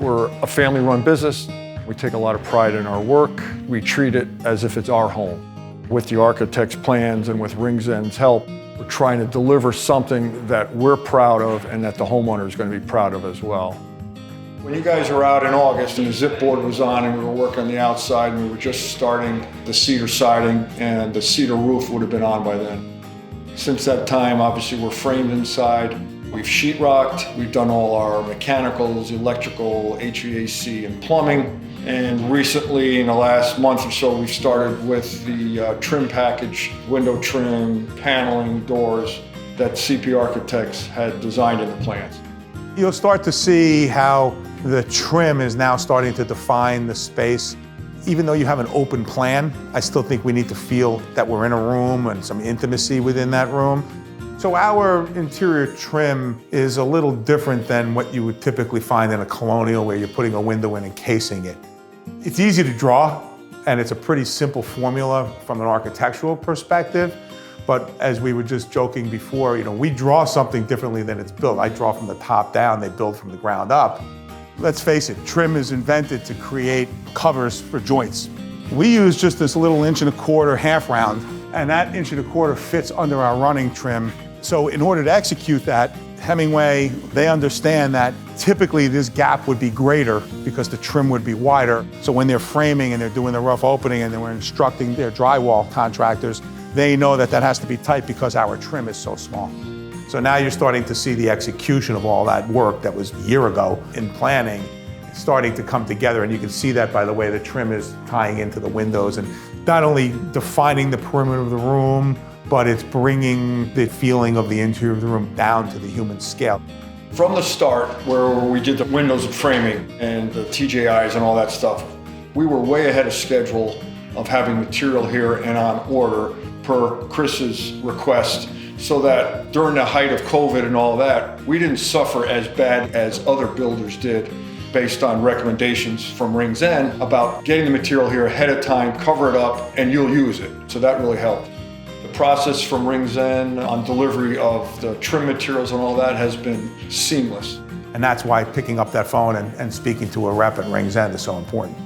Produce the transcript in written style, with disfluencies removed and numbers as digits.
We're a family-run business. We take a lot of pride in our work. We treat it as if it's our home. With the architect's plans and with Rings End's help, we're trying to deliver something that we're proud of and that the homeowner is going to be proud of as well. When you guys were out in August and the zip board was on and we were working on the outside and we were just starting the cedar siding and the cedar roof would have been on by then. Since that time, obviously, we're framed inside. We've sheetrocked. We've done all our mechanicals, electrical, HVAC, and plumbing. And recently, in the last month or so, we've started with the trim package, window trim, paneling, doors that CP Architects had designed in the plans. You'll start to see how the trim is now starting to define the space. Even though you have an open plan, I still think we need to feel that we're in a room and some intimacy within that room. So our interior trim is a little different than what you would typically find in a colonial where you're putting a window in and casing it. It's easy to draw, and it's a pretty simple formula from an architectural perspective. But as we were just joking before, we draw something differently than it's built. I draw from the top down, they build from the ground up. Let's face it, trim is invented to create covers for joints. We use just this little 1¼ half round, and that 1¼ fits under our running trim. So in order to execute that, Hemingway, they understand that typically this gap would be greater because the trim would be wider. So when they're framing and they're doing the rough opening and then we're instructing their drywall contractors, they know that that has to be tight because our trim is so small. So now you're starting to see the execution of all that work that was a year ago in planning starting to come together, and you can see that by the way the trim is tying into the windows and not only defining the perimeter of the room, but it's bringing the feeling of the interior of the room down to the human scale. From the start, where we did the windows and framing and the TJIs and all that stuff, we were way ahead of schedule of having material here and on order per Chris's request, so that during the height of COVID and all that, we didn't suffer as bad as other builders did based on recommendations from Rings End about getting the material here ahead of time, cover it up, and you'll use it. So that really helped. The process from Rings End on delivery of the trim materials and all that has been seamless. And that's why picking up that phone and speaking to a rep at Rings End is so important.